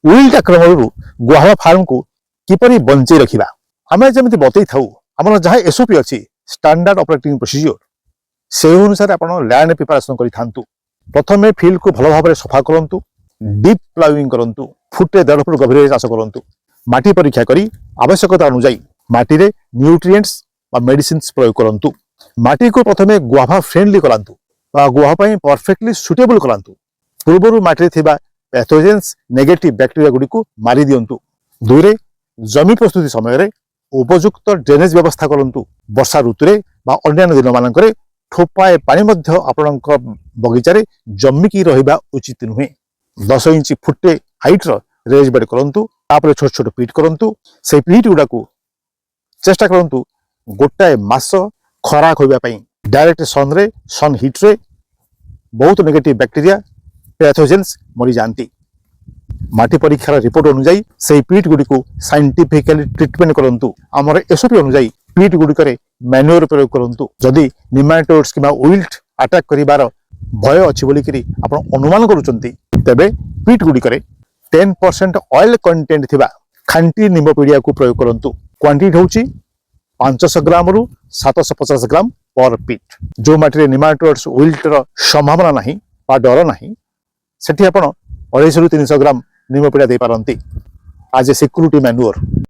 ଉଇଲ୍ଟ ଆକ୍ରମଣରୁ ଗୁହାଳ ଫାର୍ମକୁ କିପରି ବଞ୍ଚେଇ ରଖିବା। ଆମେ ଯେମିତି ବତେଇ ଥାଉ ଆମର ଯାହା ଏସ୍ଓପି ଅଛି ଷ୍ଟାଣ୍ଡାର୍ଡ ଅପରେଟିଂ ପ୍ରୋସିଜିଓର, ସେହି ଅନୁସାରେ ଆପଣ ଲ୍ୟାଣ୍ଡ ପ୍ରିପାରେସନ କରିଥାନ୍ତୁ। ପ୍ରଥମେ ଫିଲ୍ଡକୁ ଭଲ ଭାବରେ ସଫା କରନ୍ତୁ, ଡିପ୍ ପ୍ଲାୱିଂ କରନ୍ତୁ, ଫୁଟେ 1.5 ଫୁଟ ଗଭୀରରେ ଚାଷ କରନ୍ତୁ। ମାଟି ପରୀକ୍ଷା କରି ଆବଶ୍ୟକତା ଅନୁଯାୟୀ ମାଟିରେ ନ୍ୟୁଟ୍ରିଏଣ୍ଟସ୍ ବା ମେଡିସିନ୍ସ ପ୍ରୟୋଗ କରନ୍ତୁ। ମାଟିକୁ ପ୍ରଥମେ ଗୁଆଭା ଫ୍ରେଣ୍ଡଲି କରାନ୍ତୁ ବା ଗୁଆଭା ପାଇଁ ପରଫେକ୍ଟଲି ସୁଟେବଲ କରାନ୍ତୁ। ପୂର୍ବରୁ ମାଟିରେ ଥିବା ପ୍ୟାଥୋଜେନ୍ସ ନେଗେଟିଭ ବ୍ୟାକ୍ଟେରିଆ ଗୁଡ଼ିକୁ ମାରି ଦିଅନ୍ତୁ। ଦୁଇରେ ଜମି ପ୍ରସ୍ତୁତି ସମୟରେ ଉପଯୁକ୍ତ ଡ୍ରେନେଜ ବ୍ୟବସ୍ଥା କରନ୍ତୁ। ବର୍ଷା ଋତୁରେ ବା ଅନ୍ୟାନ୍ୟ ଦିନମାନଙ୍କରେ ଠୋପାଏ ପାଣି ମଧ୍ୟ ଆପଣଙ୍କ ବଗିଚାରେ ଜମିକି ରହିବା ଉଚିତ ନୁହେଁ। 10 ଇଞ୍ଚ ଫୁଟେ ହାଇଟ୍ର ରେଜ୍ ବେଡ୍ କରନ୍ତୁ। ତାପରେ ଛୋଟ ଛୋଟ ପିଟ୍ କରନ୍ତୁ। ସେଇ ପିଟ୍ ଗୁଡ଼ାକୁ ଚେଷ୍ଟା କରନ୍ତୁ ଗୋଟାଏ ମାସ ଖରାକ ହେବା ପାଇଁ। ଡାଇରେକ୍ଟ ସନ୍ରେ ସନ୍ ହିଟ୍ରେ ବହୁତ ନେଗେଟିଭ ବ୍ୟାକ୍ଟେରିଆ ପ୍ୟାଥୋଜେନ୍ସ ମରିଯାଆନ୍ତି। ମାଟି ପରୀକ୍ଷାର ରିପୋର୍ଟ ଅନୁଯାୟୀ ସେହି ପିଟ୍ ଗୁଡ଼ିକୁ ସାଇଣ୍ଟିଫିକାଲି ଟ୍ରିଟମେଣ୍ଟ କରନ୍ତୁ। ଆମର ଏସ୍ଓପି ଅନୁଯାୟୀ ପିଟ୍ ଗୁଡ଼ିକରେ ମ୍ୟାନ୍ୟୁଅର ପ୍ରୟୋଗ କରନ୍ତୁ। ଯଦି ନିମାଟୋଡ୍ସ କିମ୍ବା ଉଇଲ୍ଟ ଆଟାକ୍ କରିବାର ଭୟ ଅଛି ବୋଲିକିରି ଆପଣ ଅନୁମାନ କରୁଛନ୍ତି, ତେବେ ପିଟ୍ ଗୁଡ଼ିକରେ 10% ଅଏଲ କଣ୍ଟେଣ୍ଟ ଥିବା ଖାଣ୍ଟି ନିମ୍ବ ପିଡ଼ିଆକୁ ପ୍ରୟୋଗ କରନ୍ତୁ। କ୍ୱାଣ୍ଟିଟି ହେଉଛି 500 ଗ୍ରାମରୁ 750 ଗ୍ରାମ ପର ପିଟ୍। ଯେଉଁ ମାଟିରେ ନିମାଟୋଡ୍ସ ଉଇଲ୍ଟର ସମ୍ଭାବନା ନାହିଁ ବା ଡର ନାହିଁ, ସେଠି ଆପଣ 250 ରୁ 300 ଗ୍ରାମ ନିମ୍ବ ପିଡ଼ିଆ ଦେଇପାରନ୍ତି ଆଜ୍ ଏ ସିକ୍ୟୁରିଟି ମ୍ୟାନ୍ୟୁଅର।